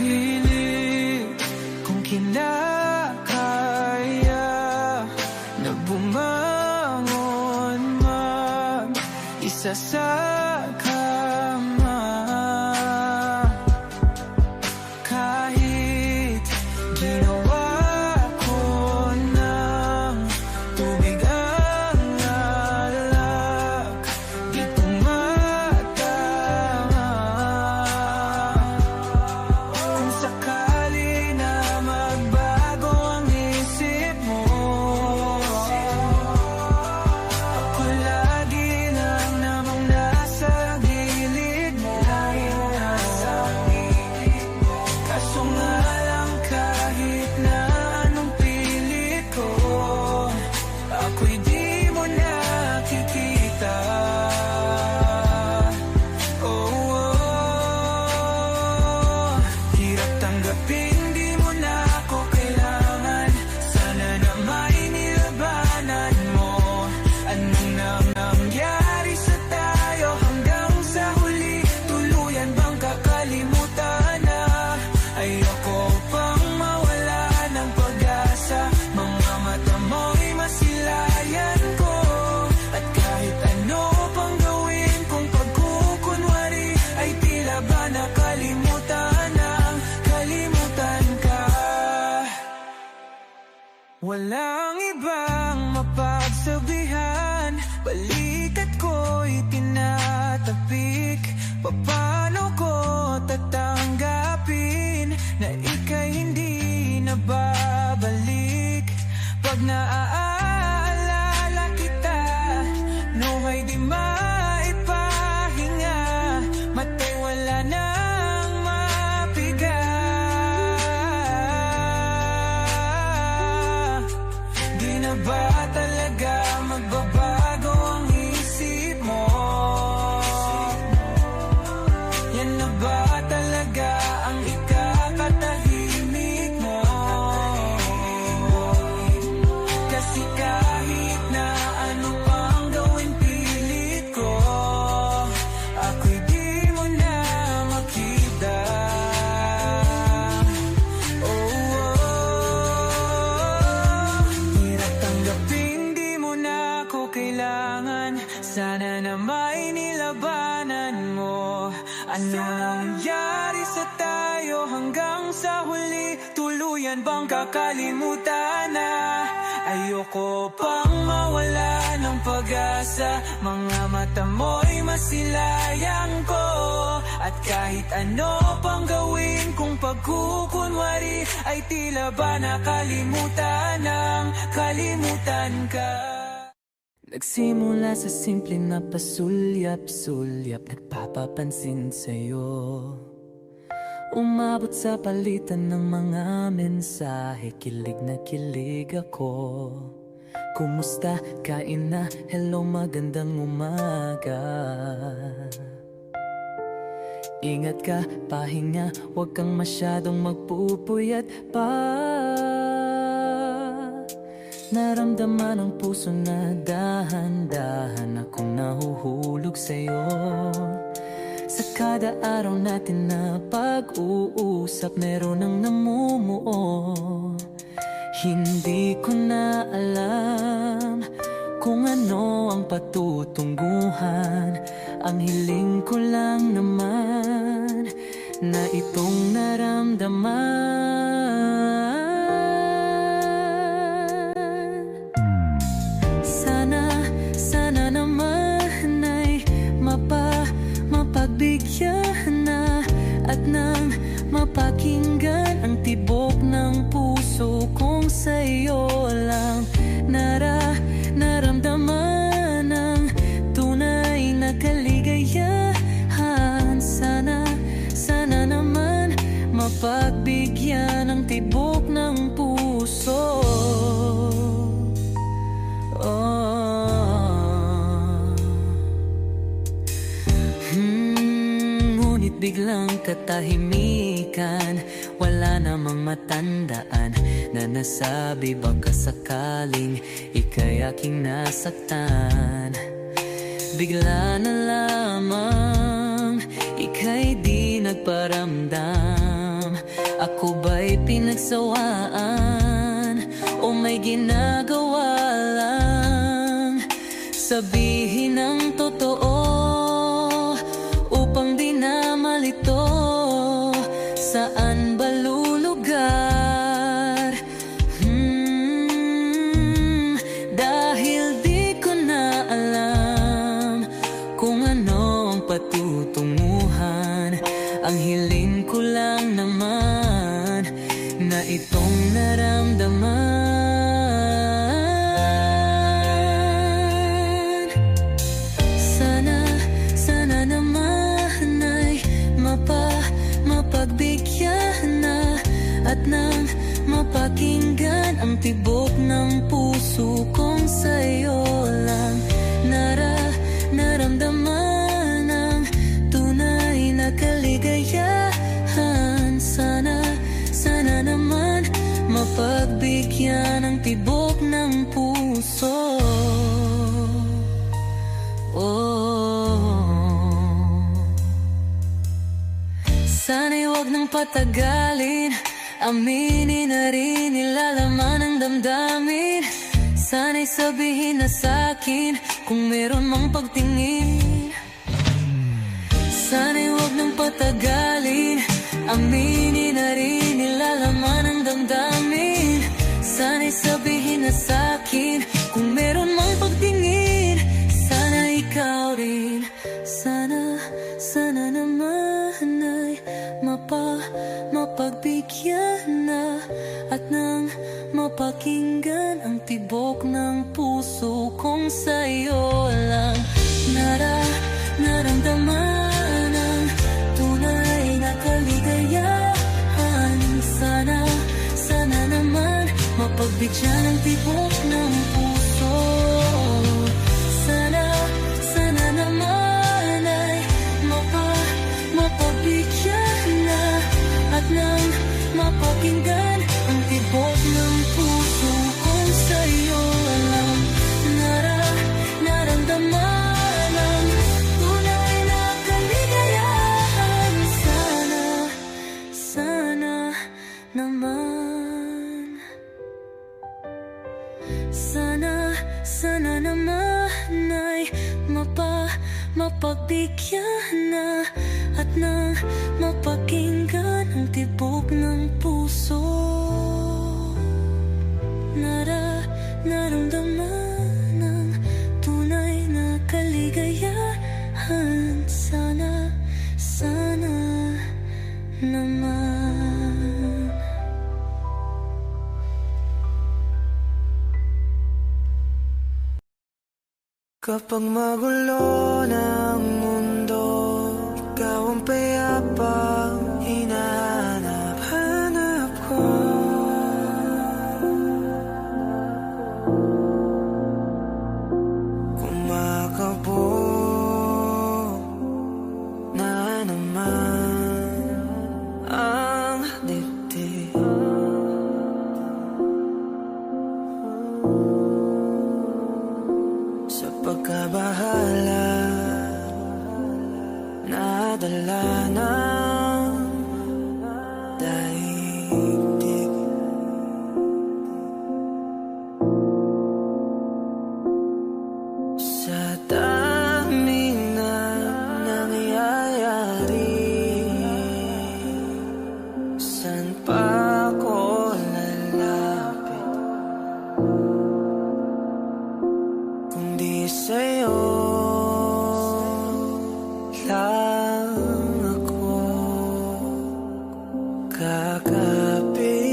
pilit kung kinakaya na bumangon mag-isa sa kama. Kahit ginawa ko ng tubig ang alak, di tumatama. Kung sakali na magbago ang isip mo, ako lagi lang namang nasa gilid mo. Kaso nga lang kahit na anong pilit ko, ako'y di mo nakikita. Hirap tanggapin, di mo na ako kailangan. Sana na may nilabanan mo. Anong nangyari sa tayo hanggang sa huli? Tuluyan bang kakalimutan na? Ayoko pang mawala ng pag-asa. Mga mata mo'y masilayan ko. At kahit ano pang gawin kung pagkukunwari, ay tila ba nakalimutan ng kalimutan ka. Walang ibang mapagsabihan, balikat ko'y tinatapik. Paano ko tatanggapin na ika'y hindi na babalik? Pag naaalala kita, nuhay di maipahinga. Mata'y wala nang mapiga. Di na ba talaga magbabago ang isip mo? Yan na ba talaga ang ikakatahimik mo? Kasi kahit na ano pang gawin pilit ko, ako'y di mo na makita. Hirap tanggapin, di mo na ako kailangan. Sana na may nilabanan mo. Ano nangyari sa tayo hanggang sa huli? Tuluyan bang kakalimutan na? Ayoko pang mawala ng pag-asa. Mga mata mo'y masilayang ko. At kahit ano pang gawin kung pagkukunwari, ay tila ba nakalimutan ng kalimutan ka. Nagsimula sa simple na pasulyap-sulyap, nagpapapansin sa'yo. Umabot sa palitan ng mga mensahe, kilig na kilig ako. Kumusta? Kain na? Hello, magandang umaga. Ingat ka, pahinga, huwag kang masyadong magpupuyat pa. Naramdaman ang puso na dahan-dahan akong nahuhulog sa'yo. Sa kada araw natin na pag-uusap, meron ang namumuo. Hindi ko na alam kung ano ang patutungguhan. Ang hiling ko lang naman na itong naramdaman. Sana naman ay mapagbigyan na at nang mapakinggan ang tibok ng puso kong sa'yo lang naramdaman ang tunay na kaligayahan. Sana naman mapagbigyan ang tibok ng puso. Ngunit biglang katahimikan, wala namang matandaan na nasabi baka sakaling ika'y aking nasaktan. Bigla na lamang ika'y di nagparamdam Ako ba'y pinagsawaan o may ginagawa lang? Sabihin ang totoo upang di na malito. Saan ba lulugar? Dahil di ko na alam kung ano ang patutunguhan. Ang hiling ko lang naman na itong naramdaman. Sana naman ay mapagbigyan na at nang mapakinggan ang tibok ng puso kong sa'yo lang naramdaman ang tunay na kaligayahan. Sana naman mapagbigyan ang tibok ng puso. Sana'y wag nang patagalin, aminin na rin nilalaman ng damdamin. Sana'y sabihin na sa'kin kung meron mang pagtingin. Sana'y wag nang patagalin, aminin na rin nilalaman ng damdamin. Sana'y sabihin na sa'kin kung meron mang pagtingin. Sana ikaw rin, sana naman ay mapagbigyan na at nang mapakinggan ang tibok ng puso kong sa'yo lang naramdaman ang tunay na kaligayahan. Sana naman mapagbigyan ang tibok ng puso. Sana naman ay mapagbigyan na at nang mapakinggan ang tibok ng puso kong sa'yo lang naramdaman ang tunay na kaligayahan. Sana naman, sana naman ay mapagbigyan na at nang mapakinggan ang tibok ng puso. Naramdaman ang tunay na kaligayahan. Sana naman. Kapag magulo ng mundo, ikaw ang payapang hinahanap ko. Kumakabog na naman ang dibdib. Sa pagkabahala, nadala ng daigdig. Sa daming na nangyayari, saan pa ako lalapit kundi sa'yo lang ako kakapit.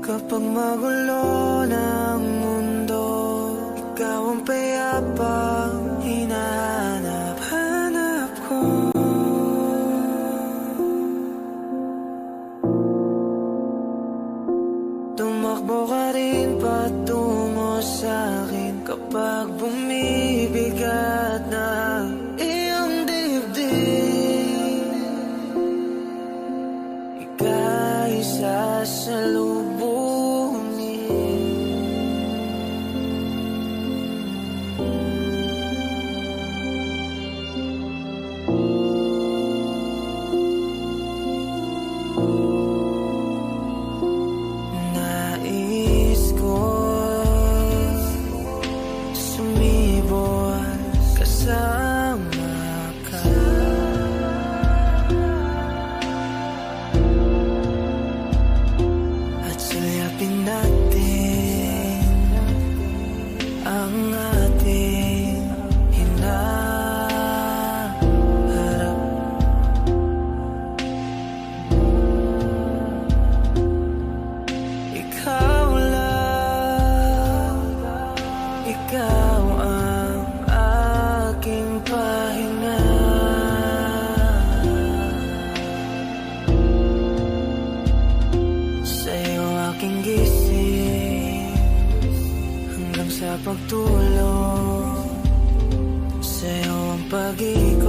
Kapag magulo ng mundo, ikaw ang payapang hinahanap ko. Tumakbo ka rin patungo sa'kin kapag bumibigat na iyong dibdib. Ika'y sasalubungin.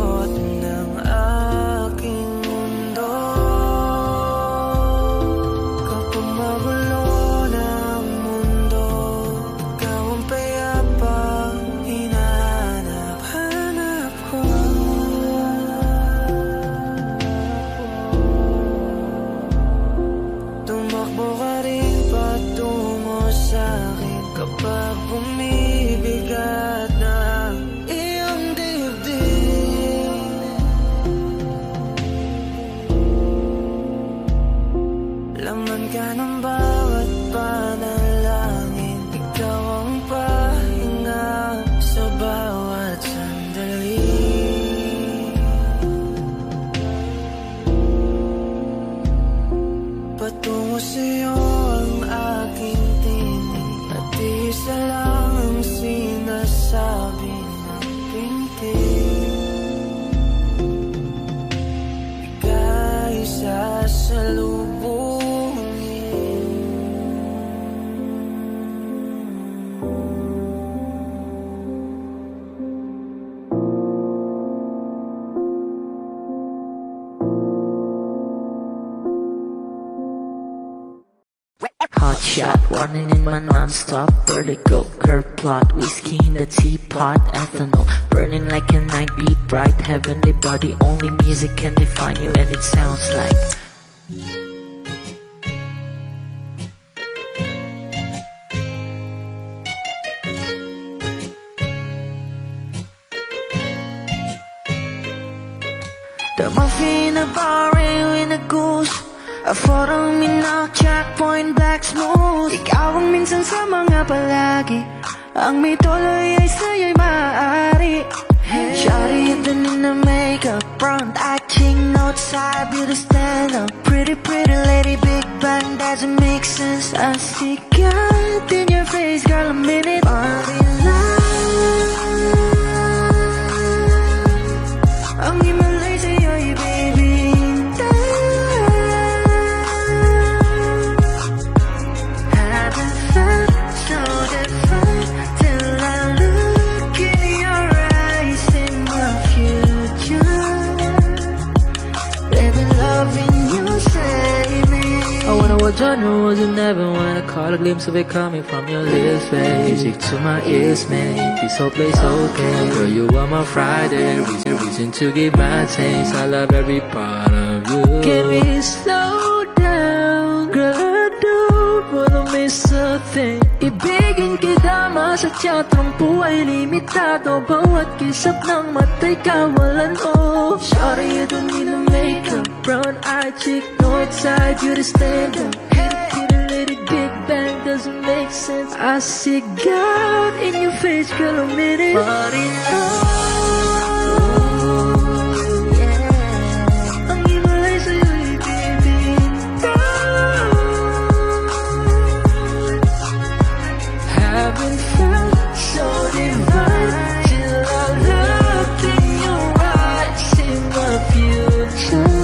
ikot ng aking mundo. Kapag magulo ng mundo, ikaw ang payapang hinahanap-hanap ko. Tumakbo ka rin patungo sa'kin kapag bumibigat na iyong dibdib. Laman ka ng bawat panalangin, ikaw ang pahinga sa bawat sandali. Patungo sa'yo ang aking tinig, at isa lang ang sinasabi ng pintig. Ika'y sasalubungin. Hot shot, running in my non-stop vertical curve plot, whiskey in the teapot, ethanol burning like a night, beat bright, heavenly body, only music can define you, and it sounds like the muffin in a bar with a goose, a photo minok, checkpoint, black smooth. Ikaw ang minsan sa mga palagi, ang may tuloy ay sa'yo'y maaari. Shawty hidden in the makeup, front acting outside, beauty stand up. Pretty, pretty lady, big bang, doesn't make sense. I see God in your face, girl, a minute. Body ang himalay sa'yo'y baby. Haven't felt so different till I look in your eyes, in my future. Baby, loving you save me. I wonder what genre was it, never when I caught a glimpse of it coming from your lips, babe. Music to my ears, man, this whole place okay. Girl, you are my Friday, reason to give my taste. I love every part of you. Can we slow down, girl, I don't wanna miss a thing. Ibigin kita, sa teatrong buhay limitado. Bawat kisap ng mata'y kawalan, oh. Shawty, you don't need no makeup, brown-eyed chick, north-side, beauty stand-up. Pretty lady, big bang, doesn't make sense. I see God in your face, girl, a minute. But enough. Haven't felt so divine till I look in your eyes, in my future.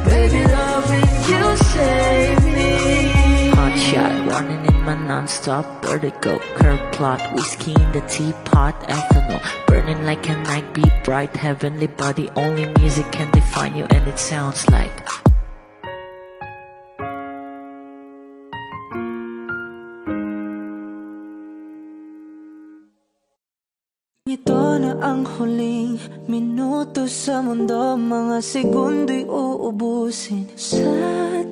Baby, loving you save me. Hot shot, running in my non-stop vertical curve plot, whiskey in the teapot, ethanol burning like a night, beat bright, heavenly body, only music can define you, and it sounds like ito na ang huling minuto sa mundo, mga segundo'y uubusin. Sa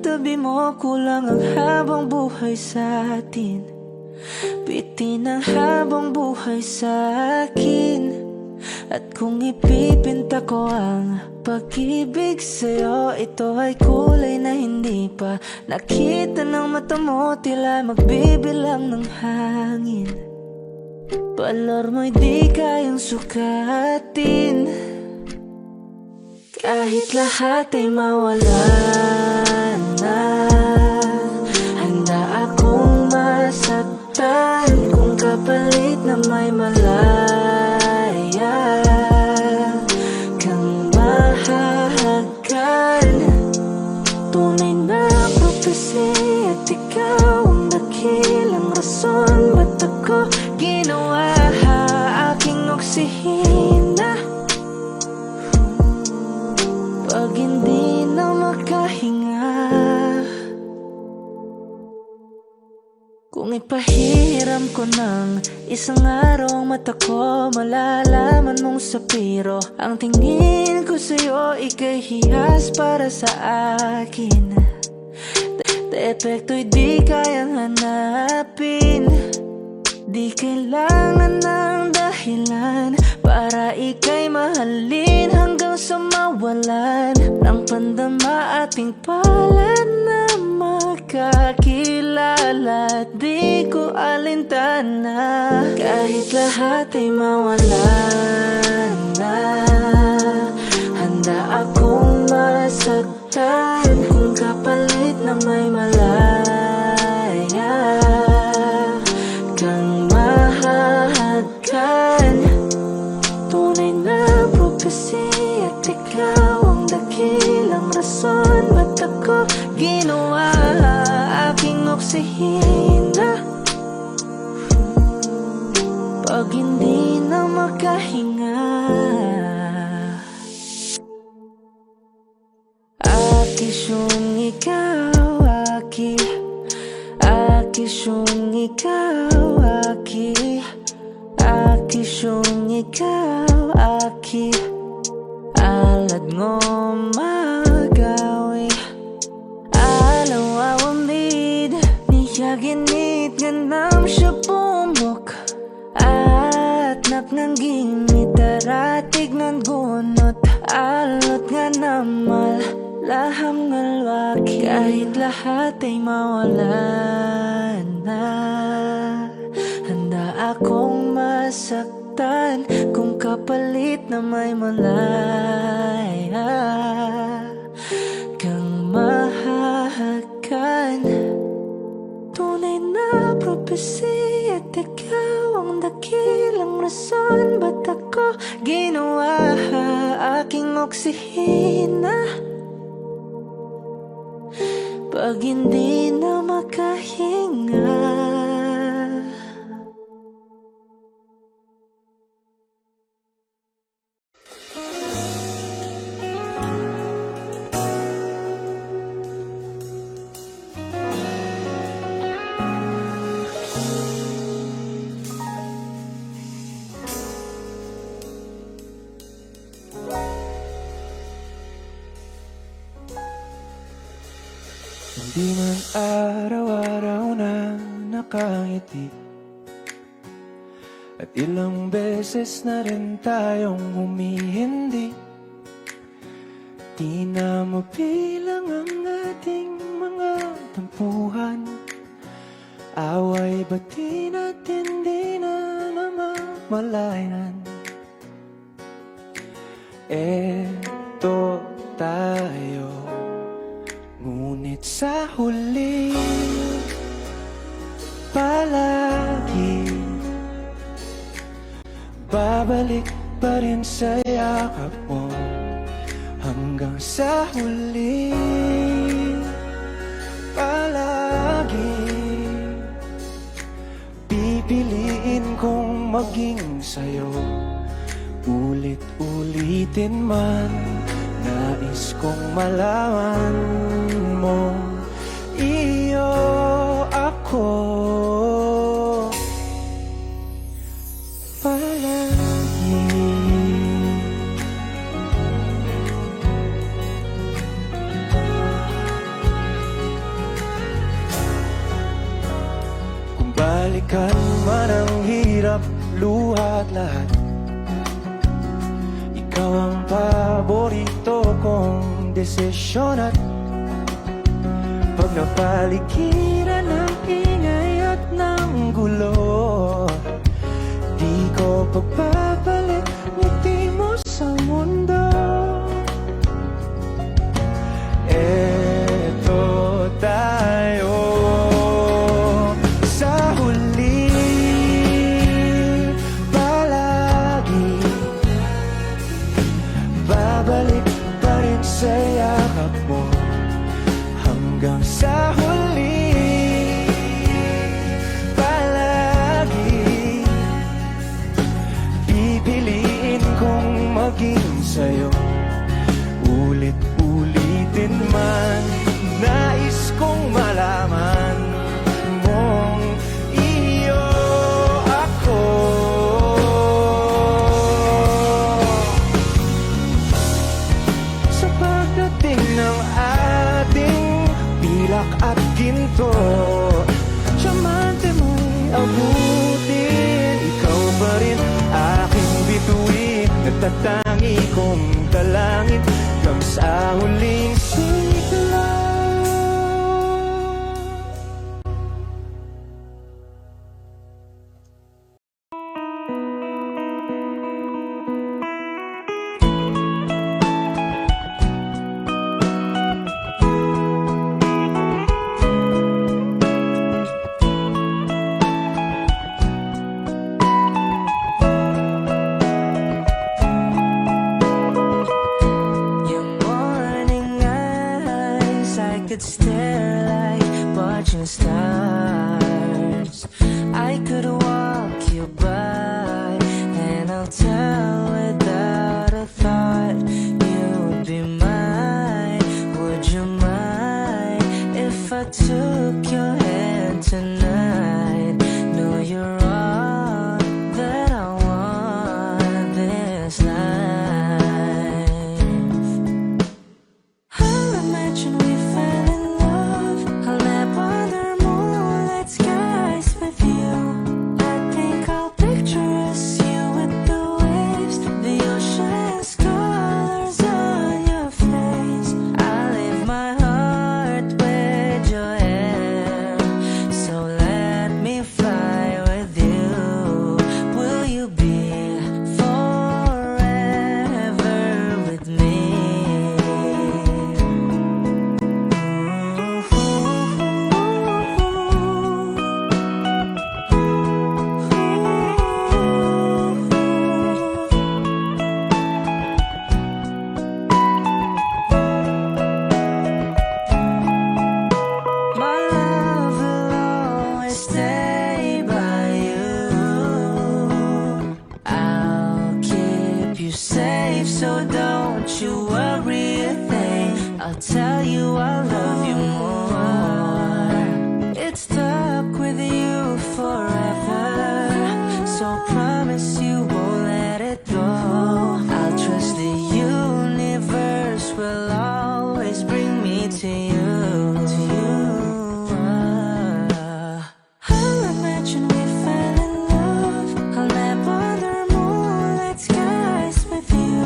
tabi mo kulang ang habang buhay sa atin, bitin ang habang buhay sa akin. At kung ipipinta ko ang pag-ibig sa'yo, ito ay kulay na hindi pa nakita ng mata mo, tila magbibilang ng hangin. Valor mo'y di kayang sukatin, kahit lahat ay mawala na. Handa akong masaktan kung kapalit na may malaya kang mahahagan. Tunay na prophecy at ikaw ang dakilang rason ba't ako ginawa aking oksihina. Kung ipahiram ko ng isang araw ang mata ko, malalaman mong sapiro. Ang tingin ko sa'yo, ika'y hiyas para sa akin. Epekto'y di kayang hanapin. Di kailangan ng dahilan para ika'y mahalin hanggang sa mawalan ng pandama ating palad na makakilala. Di ko alintana kahit lahat ay mawalan na. Handa akong masaktan kung kapalit na may malaya kang mahahagkan. Tunay na prophecy at ikaw ang dakilang rason ba't ako ginawa aking oksihina. Pag hindi na makahinga, akisyong ikaw, akisyong ikaw, akisyong ikaw, alad ngo magawi alaw awamid niyaginit ganam siya pumok at napnangging itaratig ng gunot alot nga namal laham ngalwaki kahit lahat ay mawalan na. Handa akong masaktan kung kapalit na may malaya kang mahahagkan. Tunay na prophecy at ikaw ang dakilang rason ba't ako ginawa aking oksihina. Pag hindi na makahinga, Hindi man araw-araw na nakangiti at ilang beses na rin tayong humihindi. Di na mabilang ang ating mga tampuhan. Away ba't di natin di na namamalayan? Eto tayo, ngunit sa huli palagi babalik pa rin sa yakap mo. Hanggang sa huli palagi pipiliin kong maging sa'yo. Ulit-ulitin man, nais kong malaman mo, iyo ako palagi. Kung balikan man ang hirap, luha at lahat, ikaw ang paborito kong desisyon. At pag napaligiran ng ingay at ng gulo, di ko pagpapalit ngiti mo sa mundo. Eto tayo sa huli palagi babalik pa rin sa yakap mo. Hanggang sa huli palagi pipiliin kong maging sa'yo. Ulit-ulitin man, nais kong malaman mong ganito. Tiyamante mo'y abutin, ikaw pa rin aking bituin. Natatangi kong dalangin hanggang sa huling sigla. Your morning eyes, I could stare like watching stars. I could walk you by, and I'll tell without a thought you would be mine. Would you mind if I took your hand tonight? No, you're all that I want this life. I'll imagine we fell in love. I'll nap under moonlit skies with you. I think I'll picture us, you with the waves, the ocean's colors on your face. I leave my heart with your hair, so let me fly with you. Will you be forever with me? My love will always stay by you. I'll keep you safe, so don't you worry a thing. I'll tell you I love you more. It's stuck with you forever, so promise you won't let it go. I'll trust the universe will always bring me to you. I'll imagine we fell in love. I'll nap under moonlit skies with you.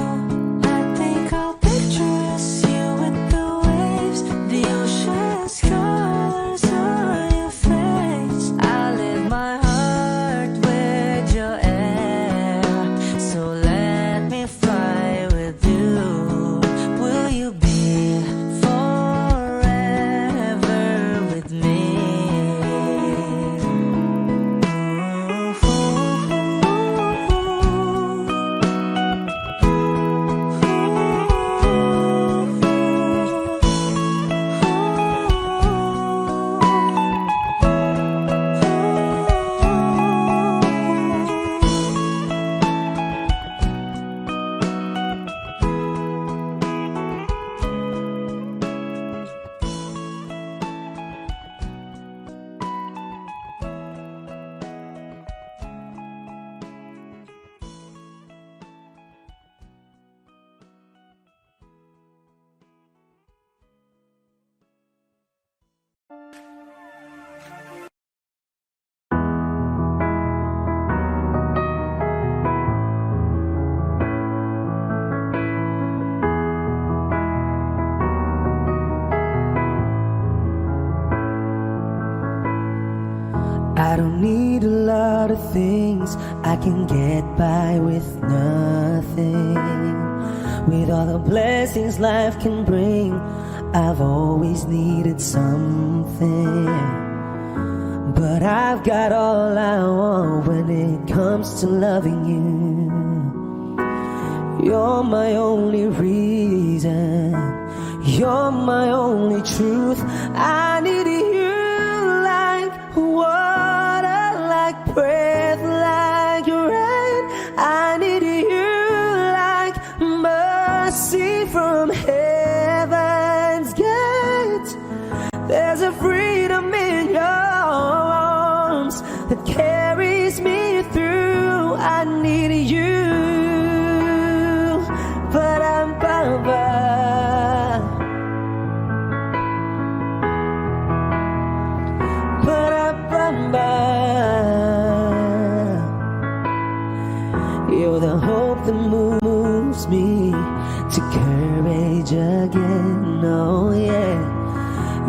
I think I'll picture us, you with the waves, the ocean's colors on your face. I live my heart with your air, so let me fly with you. Will you be forever with me? I don't need a lot of things, I can get by with nothing. With all the blessings life can bring, I've always needed something. But I've got all I want when it comes to loving you. You're my only reason, you're my only truth. I need you like water, like breath, like rain. I need you like mercy from heaven's gate. There's a freedom in your arms that carries me through. I need you, but I'm Baba. 'Cause to courage again. Oh yeah,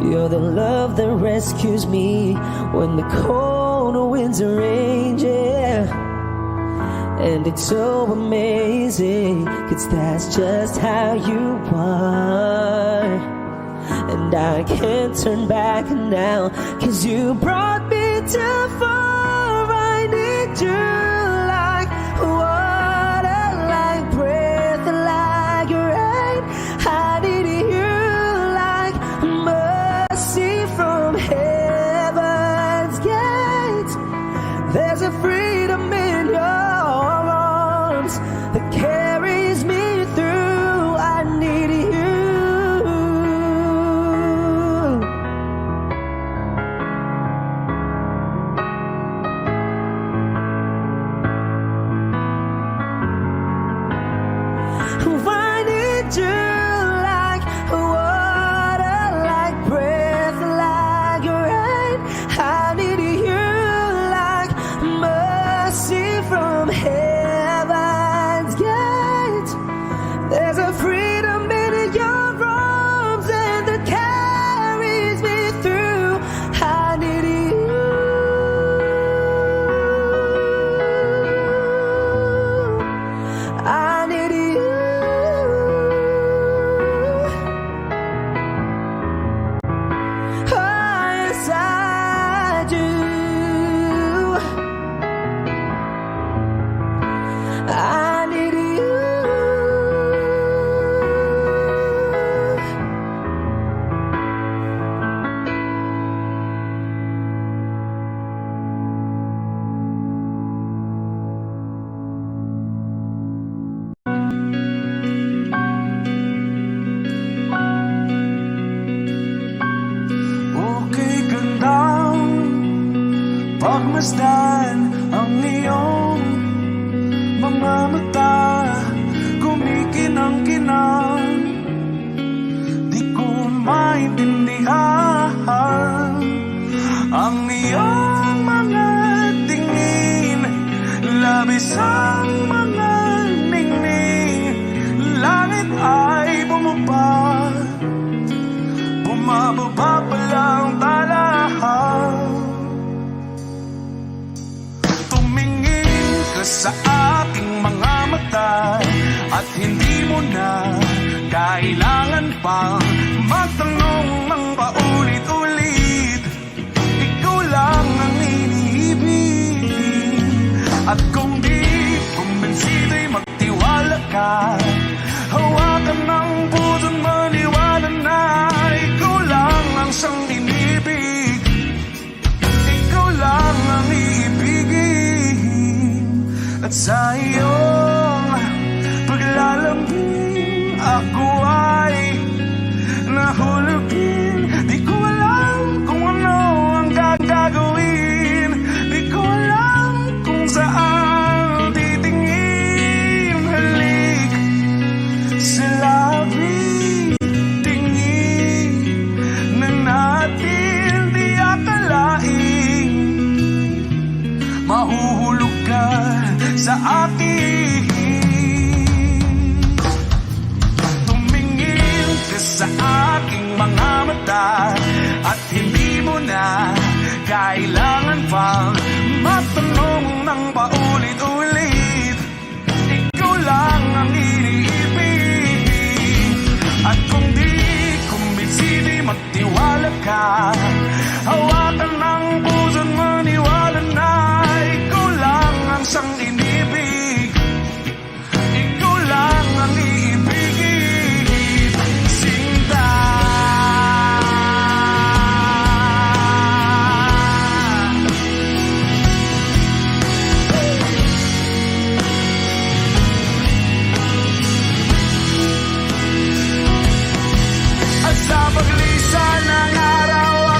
you're the love that rescues me when the cold winds rage. Yeah, and it's so amazing, 'cause that's just how you are. And I can't turn back now, 'cause you brought me too far. I need you like water, like breath, like rain. I need you like mercy from heaven's gate. There's a freedom in your arms that carries me through. I need you. I need you like water, like breath, like rain. I need you like mercy from heaven's gate. There's a freedom in your arms and that carries me through. I need you. I need you. Oh, yes, I do. I need you. Okay gandang pagmasdan ang iyong mga mata, kumikinang-kinang. Di ko maintindihan ang iyong mga tingin, labis ang mga ningning. Langit ay bumaba, bumababa pa lang talahan. Tumingin ka sa aking mga mata at hindi mo na kailangan pang magtanong ng paulit-ulit. Ikaw lang ang iniibig, at kung di kumbinsido'y magtiwala ka. Hawakan ng puso't maniwala na ikaw lang ang siyang inibig. Ikaw lang ang iibigin, at sa iyong paglalambing ako ay nahulugin. Di ko alam kung ano ang gagawin, di ko alam kung saan titingin. Halik sa labi, tingin na natin di akalain. Mahuhulog ka sa akin. Tumingin ka sa aking mga mata at hindi mo na kailangan pang magtanong ng paulit-ulit. Ikaw lang ang iniibig, at kung di kumbinsido'y magtiwala ka. Hawakan ng puso't maniwala na ikaw lang ang siyang inibig. Ikaw lang ang iibigin, Sinta. At sa paglisan ng araw,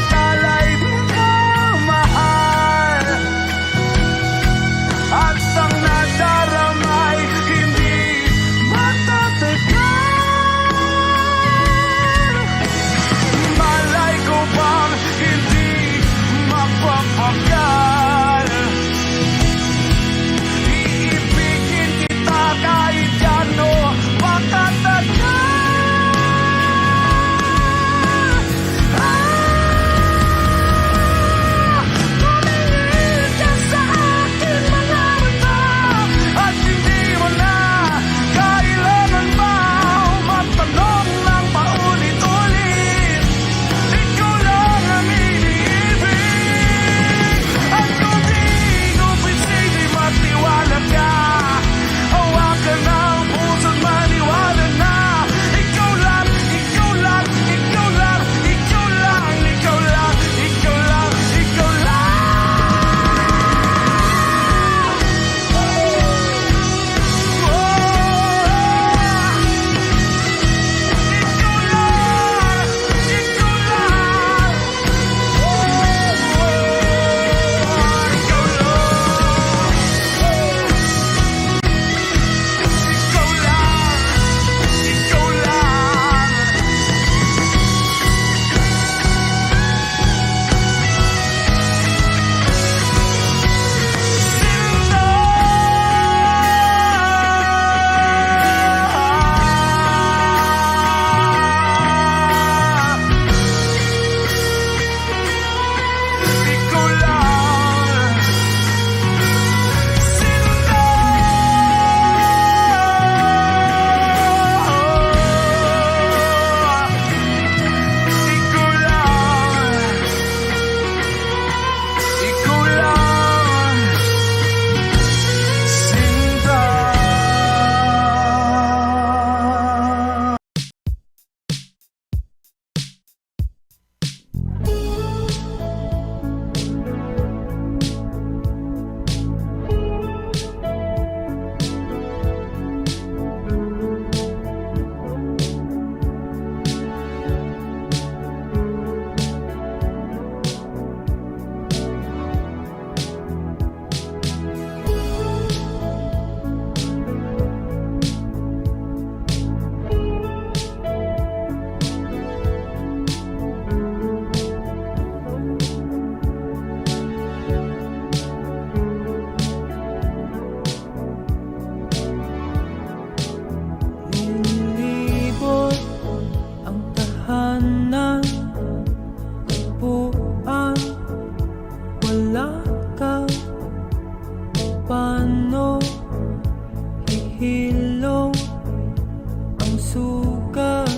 sugat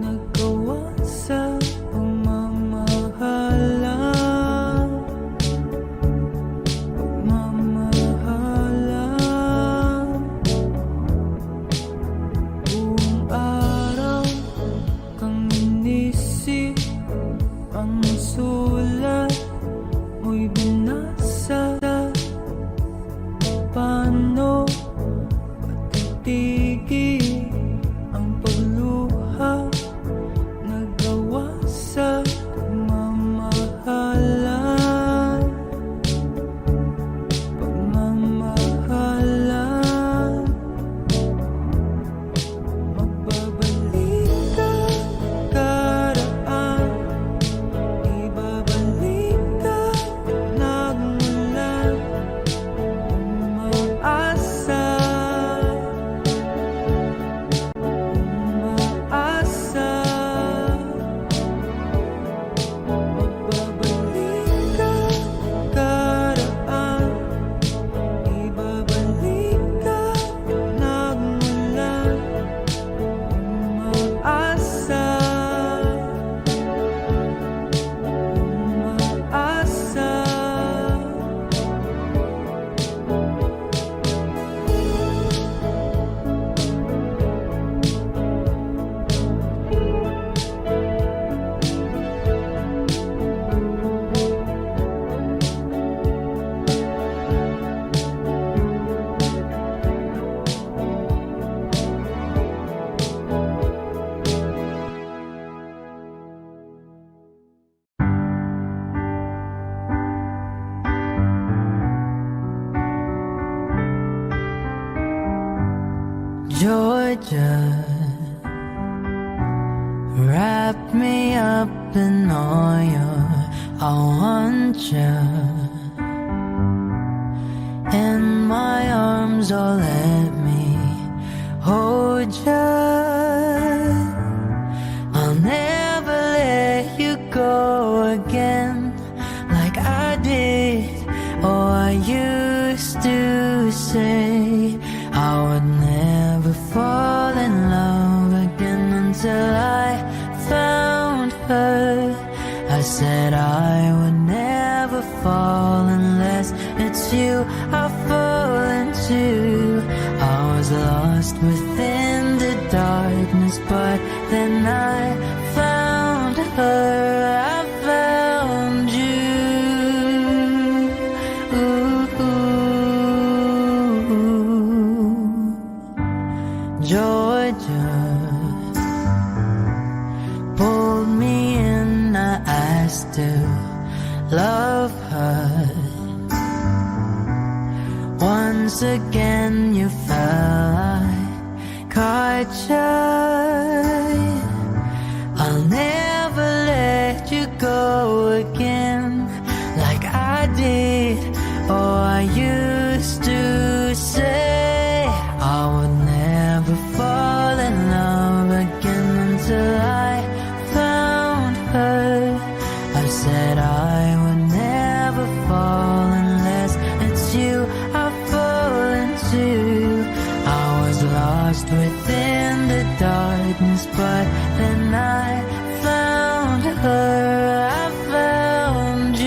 nagawa sa pagmamahalan. Buong araw kang inisip, ang sulat mo'y binasa. Paano patitigil ang pagluha nagawa sa pagmamahalan? Pagmamahalan. Magbabalik ka karaan, ibabalik ka nagmula. Umaasa, umaasa. Magbabalik ka karaan, ibabalik ka nagmula. Umaasa, umaasa. Georgia, wrap me up in oil. I want you in my arms, oh let me hold you. I'll never let you go again like I did. Oh, I used to say I would never fall in love again until I found her. I said I would never fall unless it's you I fall into. I was lost within the darkness, but then I found her. I found you. Georgia pulled me in, I asked to love her. Once again you fell, I caught you. I'll never let you go again like I did. Oh, I used to say I would never fall in love again until I found her. I said I would never fall unless it's you I fall into. I was lost within the darkness, but then I found her. I found you.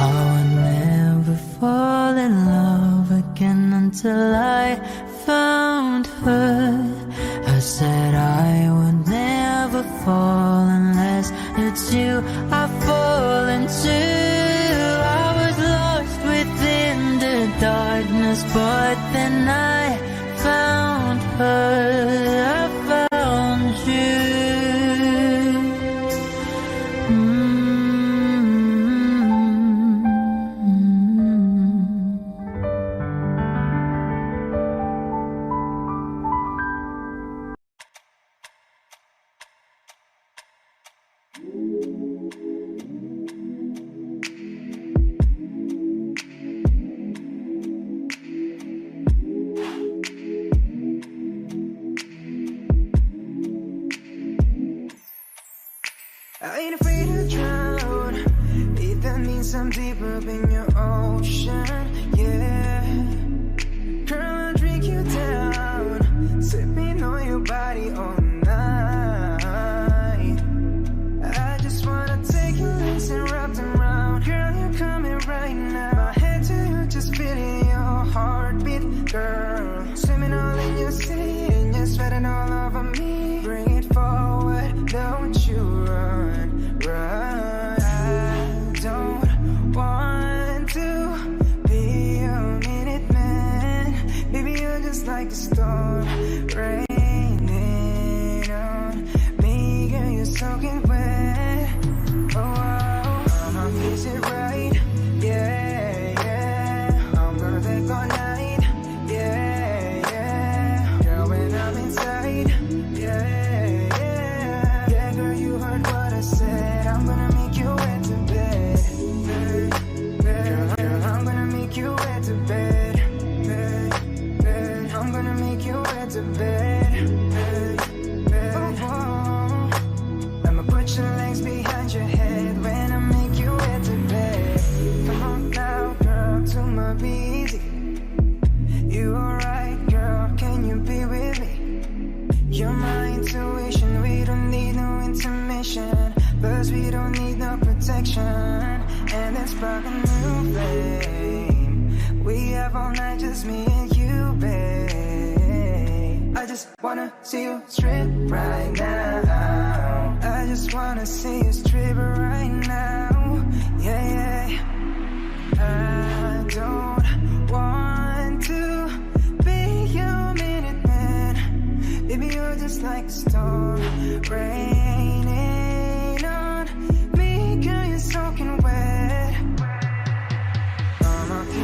I would never fall in love again until I found her. I said I would never fall unless it's you I fall into. I was lost within the darkness, but then I found her. I found you. heartbeat, girl. Swimming all in your sea, and you're sweating all over me. Bring it forward, don't you run, run. I don't want to be a minute man. Baby, you're just like a storm, raining on me. Girl, you're soaking wet. Oh, is it right? Yeah, yeah. I'm gonna take all night. Yeah, yeah. Girl, when I'm inside. Yeah, yeah. Yeah, girl, you heard what I said. I'm gonna make you wet to bed. Girl, I'm gonna make you wet to bed. I'm gonna make you wet to bed. Oh, oh. I'ma put your legs behind your head when I make you wet to bed. Come on now, girl, to my busy. You alright, girl? Can you be with me? You're my intuition. We don't need no intermission. Plus we don't need no protection. And let's spark a new flame. We have all night, just me and you, babe. I just wanna see you strip right now. I just wanna see you strip right now. Yeah, yeah. I don't want to be your minute man. Baby, you're just like a storm, raining on me. Girl, you're soaking wet.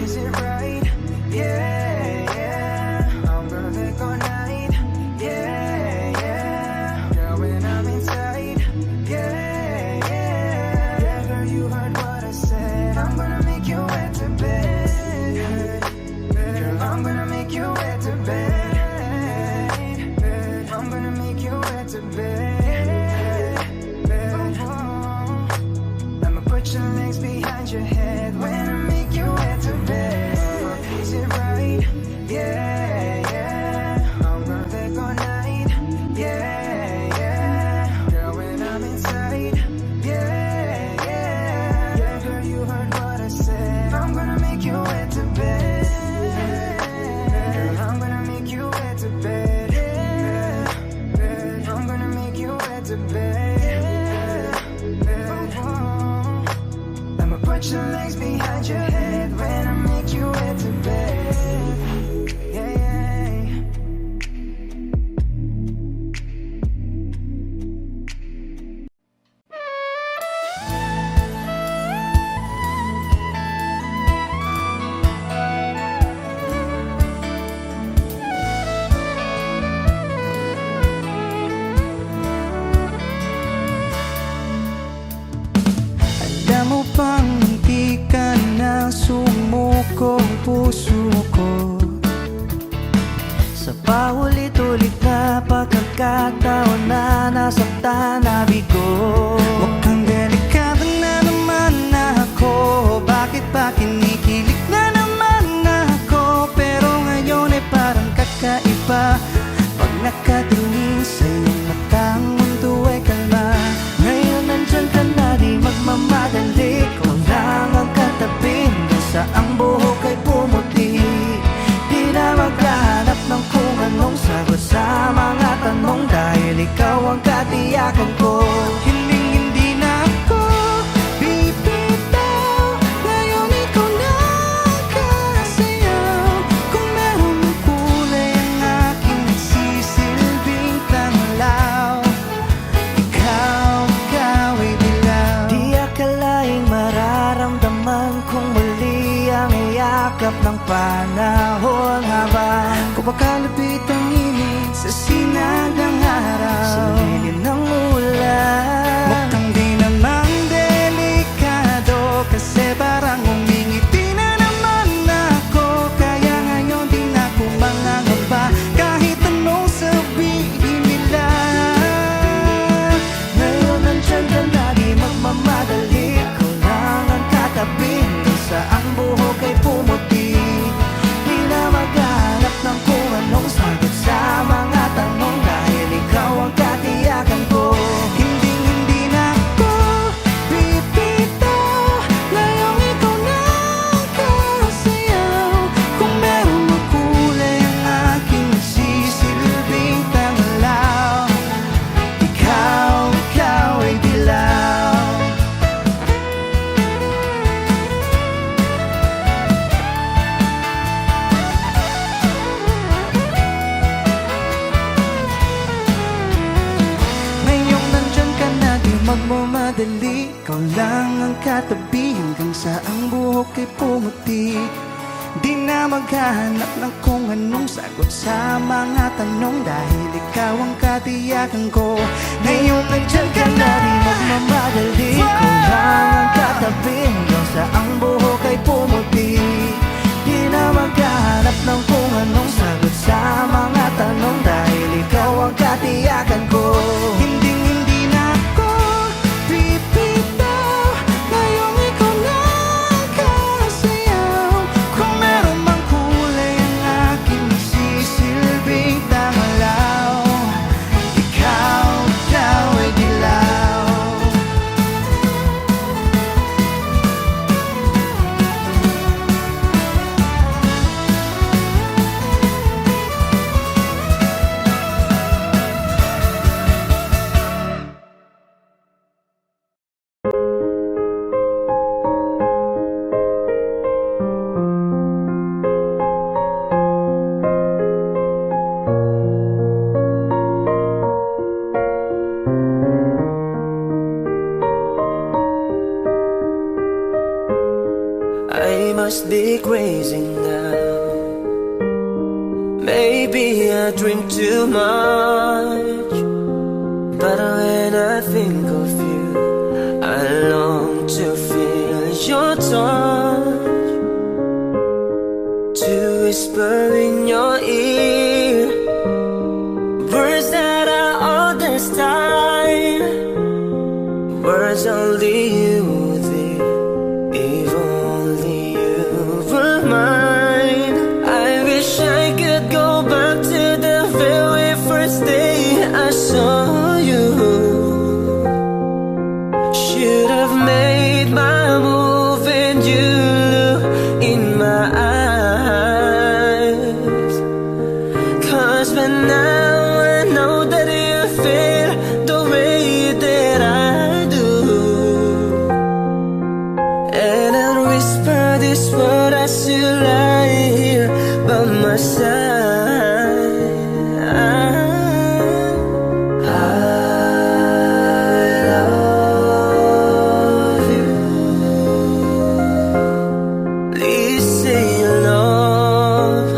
Is it right? Yeah, yeah. I'm gonna take all night. Yeah, yeah. Girl, when I'm inside. Yeah, yeah. Yeah, girl, you heard what I said. I'm gonna make you wet to bed. Girl, I'm gonna make you wet to bed. I'm gonna make you wet to bed. Oh, I'ma put your legs behind your head when I make you wet to bed. Is it right? Yeah, yeah. I'm gonna take all night. Yeah, yeah. Girl, when I'm inside. Yeah, yeah. Yeah, girl, you heard what I said. I'm gonna make you wet to bed. Girl, I'm gonna make you wet to bed. I'm gonna make you wet to bed. Oh, I'ma put your legs behind your head when I make you wet to bed. Yeah, yeah. Alam mo bang hindi ka na sumuko ang puso ko? Sa paulit-ulit na pagkakataon na nasaktan na bigo. Mukhang delikado na naman ako. Bakit ba kinikilig na naman ako? Pero ngayon ay parang kakaiba. Pag nakatingin sa iyong matang mundo ay kalma. Ngayon nandyan ka na, di magmamadali. Kung lang ang katabi hanggang sa ang buhok ay pumuti. Di na maghahanap ng kung anong sagot sa mga tanong, dahil ikaw ang katiyakan ko. Hindi na ako bibitaw. Ngayon ikaw na kasayaw. Kung meron ng kulay ang aking nagsisilbing tanglaw, ikaw ay dilaw. Di akalaing mararamdaman kung muli ang iyakap ng panahon, habang kumakalapit ang init sa sinag ng araw, sa lilim ng ulan. Mukhang di naman delikado, kasi parang umingiti na naman ako. Kaya ngayon di na ako mangangamba kahit anong sabihin nila. Ngayon nandyan ka na, di magmamadali. Ikaw lang ang katabi hanggang sa ang buhok ay pumuti. Di na maghanap ng kung anong sagot sa mga tanong, dahil ikaw ang katiyakan ko. Hindi nagmamadali, ikaw lang ang katabi hanggang sa ang buhok ay pumuti. Di na maghahanap ng kung anong sagot sa mga tanong, dahil ikaw ang katiyakan ko. Ngayon nandyan ka na, di nagmamadali, ikaw lang ang katabi hanggang sa ang buhok ay pumuti. Di na maghahanap ng kung anong sagot sa mga tanong, dahil ikaw ang katiyakan ko. Hindi na ako pipitaw, ngayong ikaw na ang kasayaw. Kung meron mang kulay ang aking sisilbing tangalaw, ikaw daw ay dilaw. I must be crazy now. Maybe I drink too much, but when I think of you, I long to feel your touch, to whisper in your ear words that I understand, words only you did. If only you were mine. I wish I could go back to the very first day I saw you. Should have made my move and you look in my eyes. 'Cause by now I know that you feel the way that I do. And I'd whisper this word as you lie here by my side. I love you. Please say you love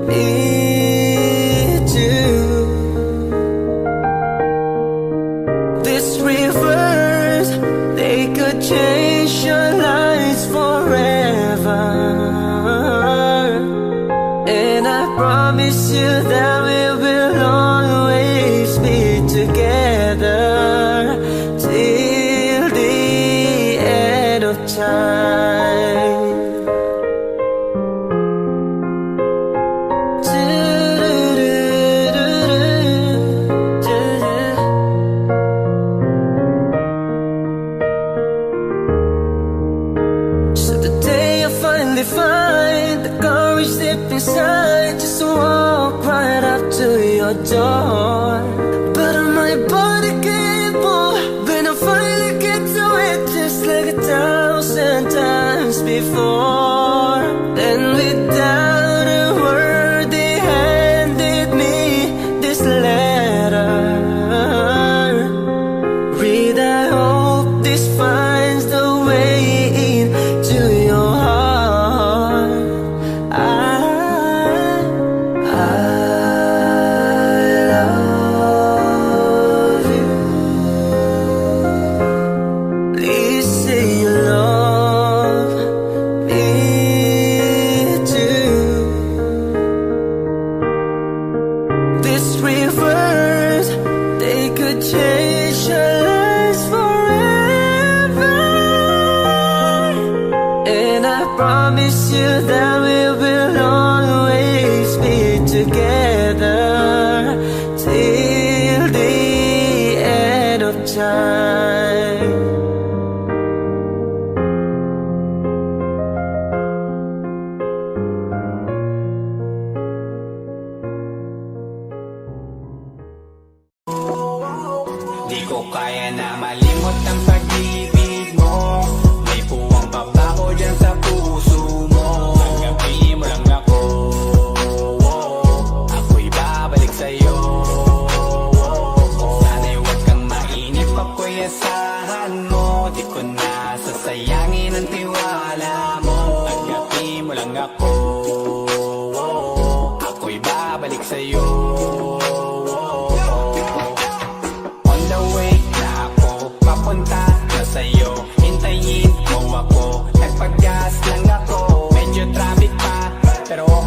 me too. These rivers, they could change your lives forever. And I promise you that we will always be together till the end of time. So the day I finally find the courage deep inside, just to walk right up to your door. But my body can't move when I finally get to it, just like 1,000 times before. And without a word, they handed me this letter. Read, I hope this finds the way into your heart. I love you. Please say you love me too. These rivers, they could change your lives forever. And I promise you that we will always be together till the end of time. Di ko kaya na malimot ang pag-ibig mo. May puwang pabaho dyan sa puso mo. Tanggapin mo lang ako, ako'y babalik sa'yo. Sana'y huwag kang mainip, ako'y asahan mo.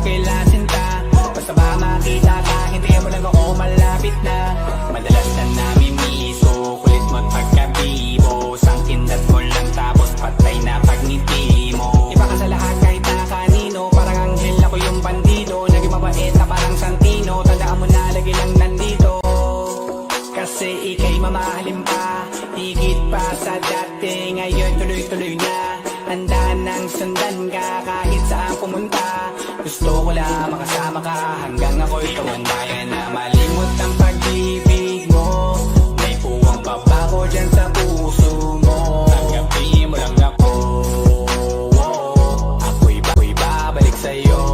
kailan sinta. Basta ba makita ka, hintayin mo lang ako malapit na. Madalas na namimiso, kulit mo't pagkabibo. Sangkindat mo lang tapos patay na pagngiti mo. Iba ka sa lahat kahit na kanino, parang anghel ako yung bandido. Naging mabait na parang Santino, tandaan mo na lagi lang nandito. Kasi ika'y mamahalin pa, higit pa sa dati. Ngayon tuloy-tuloy na, handa nang sundan ka kahit saan pumunta. Gusto ko lang makasama ka hanggang ako'y tumanda na malimot ang pag-ibig mo. May puwang pa ba ko dyan sa puso mo? Tanggapin mo lang ako, ako'y babalik sa'yo.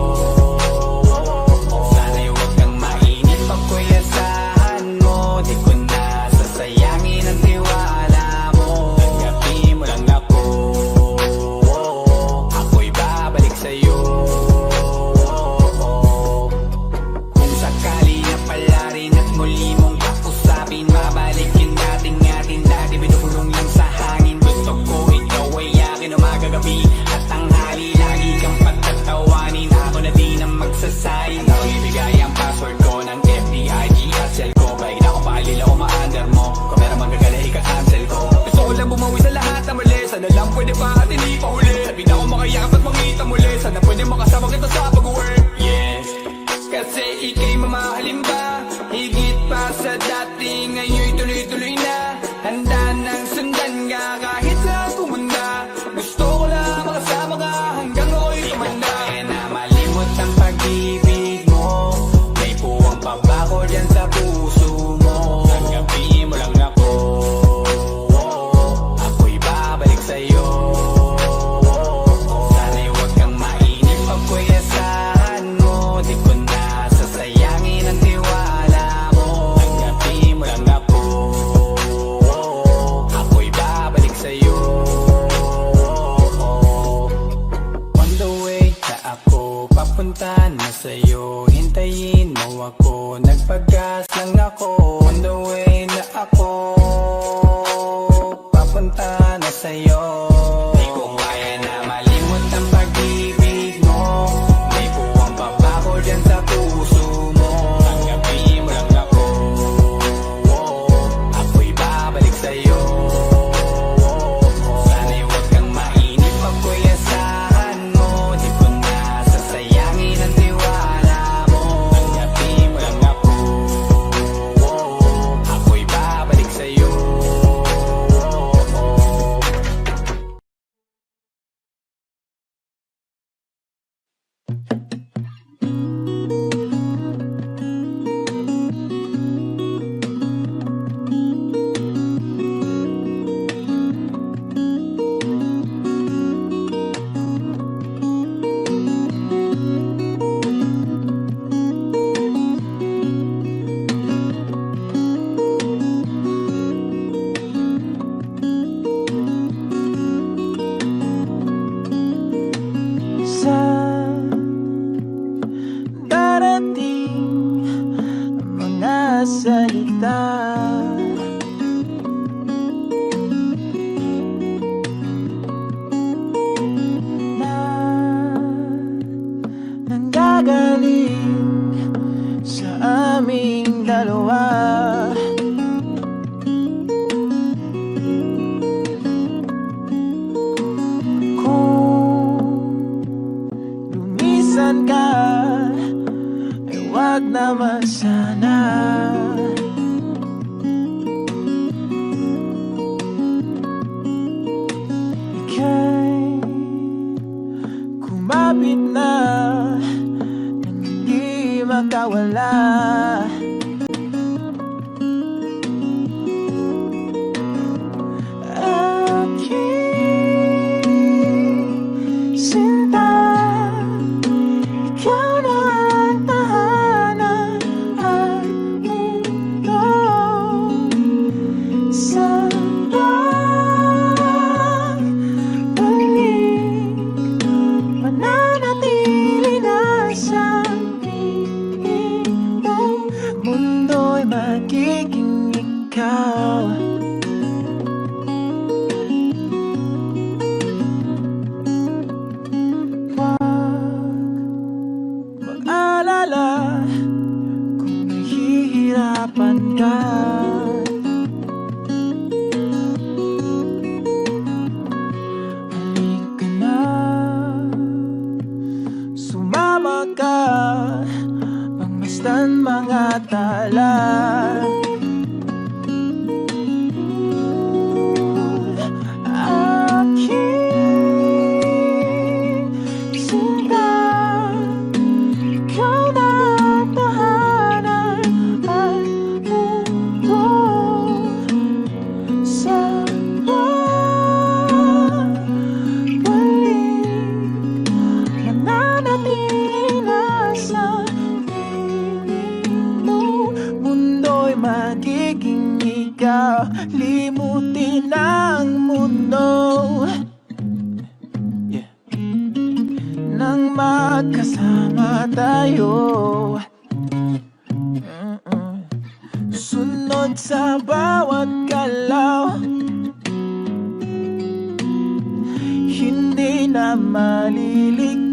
Sana'y huwag kang mainip, ako'y asahan mo. Di ko na sasayangin ang tiwala mo. Tanggapin mo lang ako, ako'y babalik sa'yo. Kung sakali na pala rin at muli mong kausapin, mabalikin natin atin dati binubulong lang sa hangin. Gusto ko ikaw ay akin umagabi at tanghali, lagi kang pagtatawanin. Ako na din ang magsasayin, ako ibigay ang password ko ng FBIG at cell ko. Baig na akong paalila o ma-under mo, kung meron magagala ika-cancel ko. Gusto ko lang bumawi sa lahat na mali, sana lang pwede pa at hindi pa huli. Sabi na ako makayakap at mangita muli, sana pwede makasama kita sa pag-work. Yes, kasi ika'y mamahalin ba, higit pa sa dati. Ngayon tuloy-tuloy na, handa nang sundan ka kahit saan pumunta. Gusto ko lang makasama ka hanggang ako'y tumanda. Kaya na malimot ang pag-ibig mo, may puwang pa ba ko dyan sa puso mo? Tanggapin mo lang ako, ako'y babalik sa'yo. Sana'y huwag kang mainip, ako'y asahan mo. Di ko na sasayangin ang tiwala mo. Tanggapin mo lang ako, ako'y babalik sa'yo. On the way na ako, papunta na sa'yo. Hintayin mo ako, nagpagas lang ako. On the way na ako, papunta na sa'yo. Di ko kaya na malimot ang pag-ibig mo, may puwang pa ba ko dyan sa puso mo? Tanggapin mo lang ako, ako'y babalik sa'yo. Sana'y huwag kang mainip, ako'y asahan mo. Di ko na sasayangin ang tiwala mo. Tanggapin mo lang ako, ako'y babalik sa'yo. Sa darating mga salita, na nanggagaling sa aming dalawa. Kung lumisan ka, ay wag naman sana. Ika'y kumapit na nang hindi makawala. Aking sinta, ikaw na ang tahanan at mundo. Sa pagbalik, mananatili na sa piling mo. Mundo'y magiging ikaw. Wag mag-alala kung nahihirapan ka. Halika na, sumama ka, pangmasdan mga tala. Magiging ikaw, limutin ang mundo, yeah. Nang magkasama tayo, sunod sa bawat galaw, hindi na maliligaw.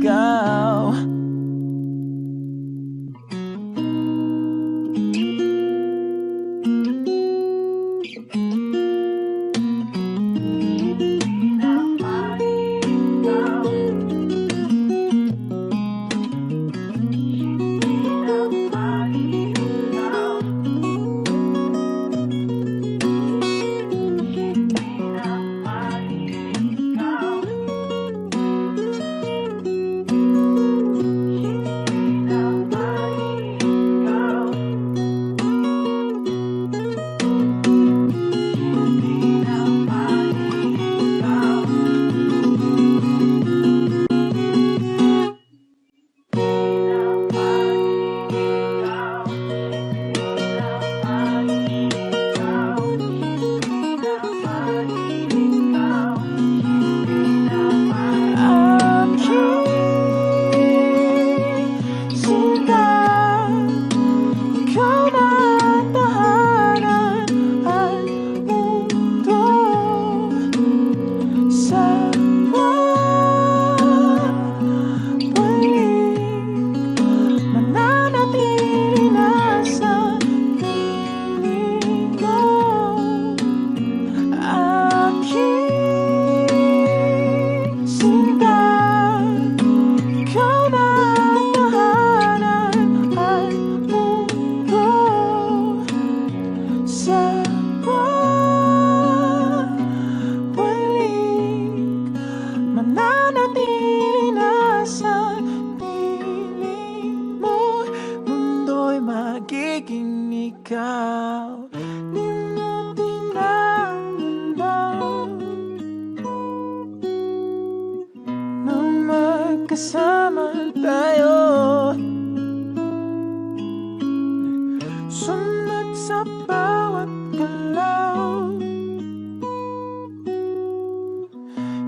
Magiging ikaw, limutin ang mundo, nang magkasama tayo, sunod sa bawat galaw,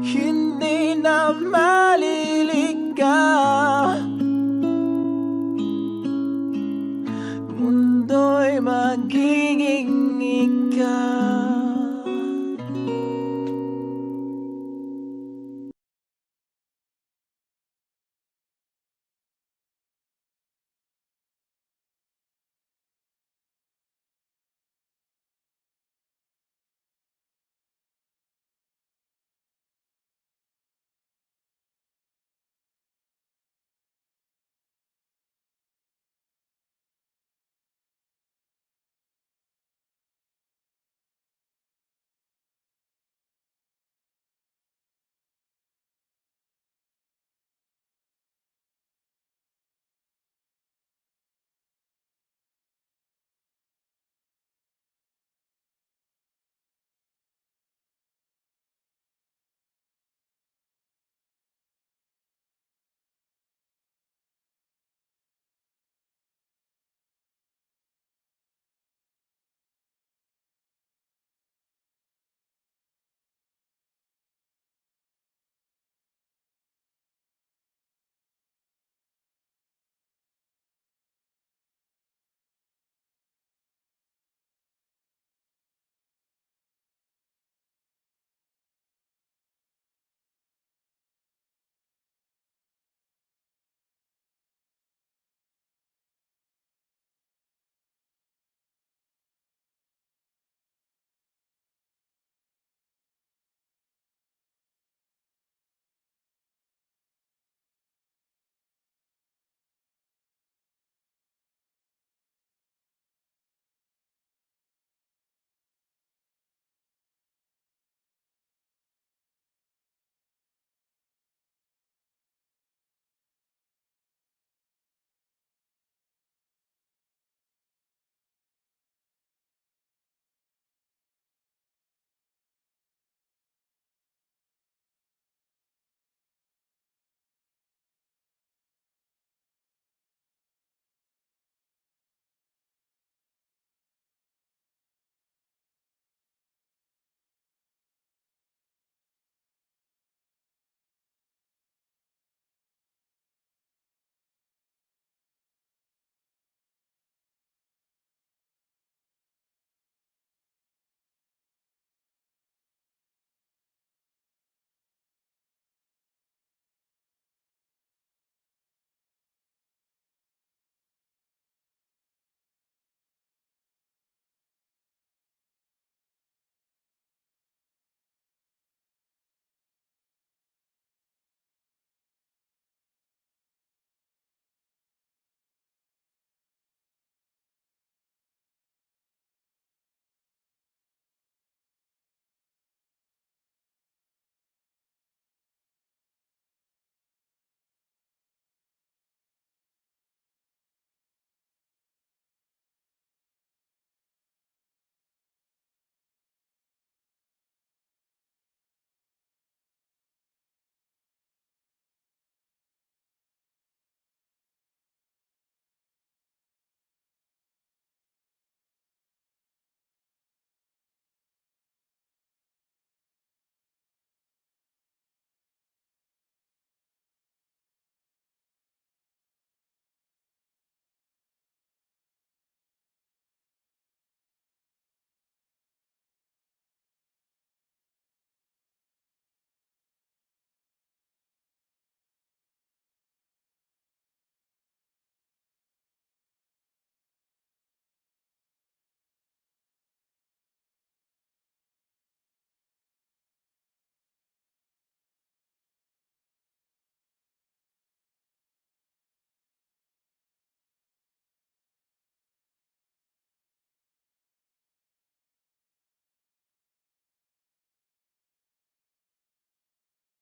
hindi na maliligaw. Mundo'y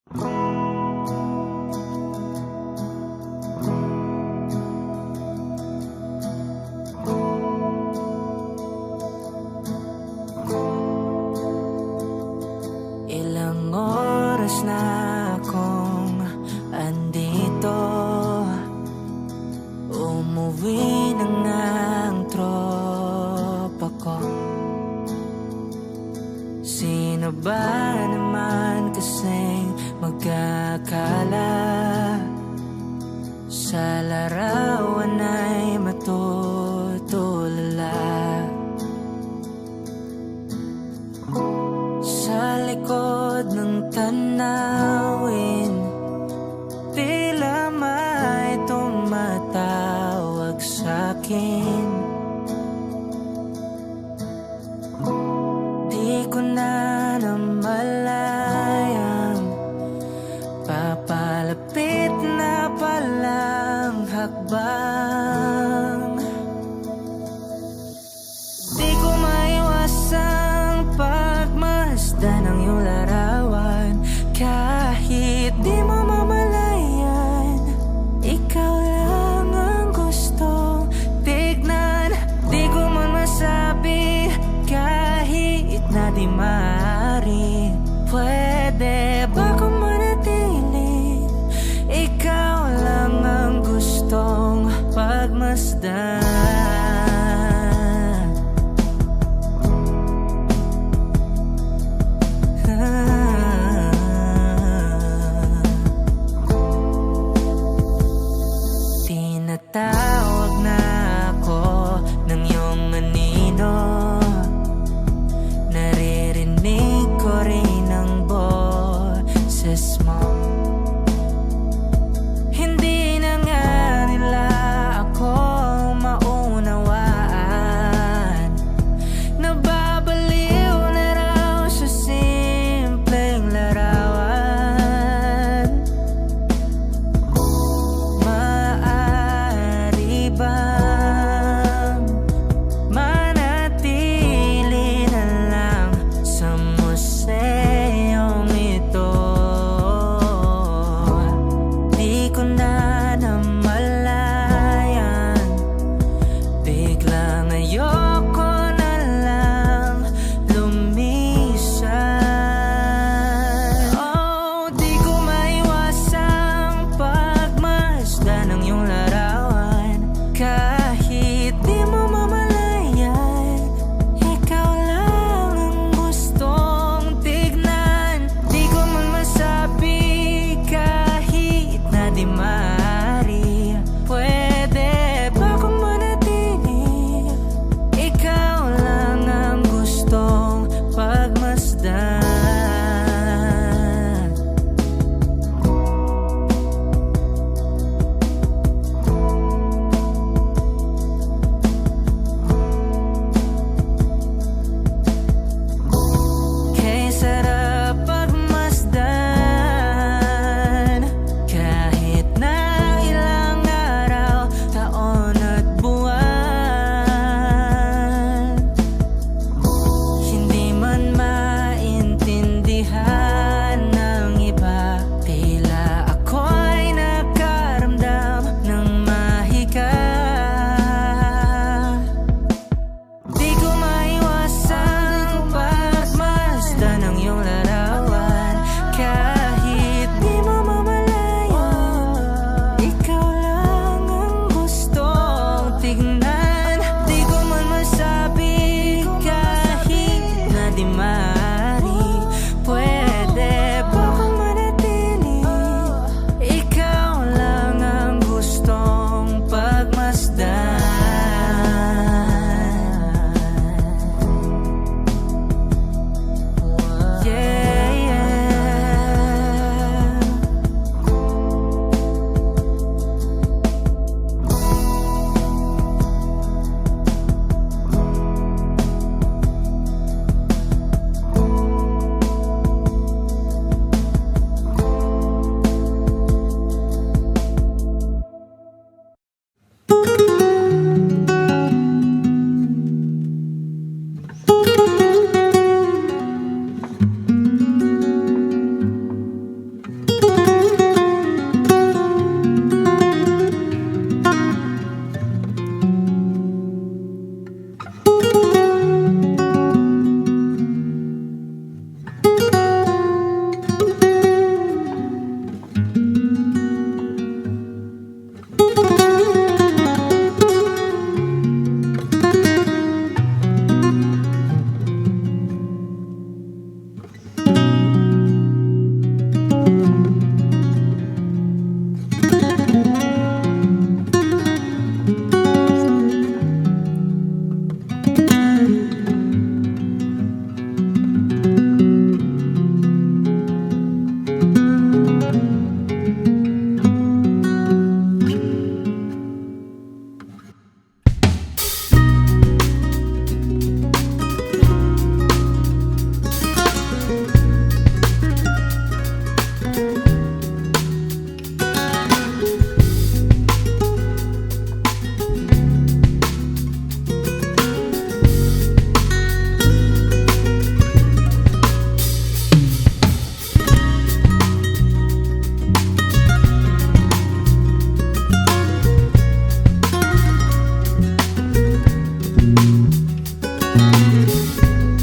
Ilang oras na akong andito, umuwi na nga ang tropa ko. Sino ba naman kasing magkakala sa larawan ay matutulala? Sa likod ng tanawin, tila may tumatawag sa'kin. Di ko na namalayang papalapit na palang hakbang. Di ko maiwasang pagmasdan ng iyong larawan. Kahit di mo mamalayan, ikaw lang ang gustong tignan. Di ko man masabi kahit na di maaari. Pwede ba kung manatili? Ikaw lang ang gustong pagmasdan. Tinatawag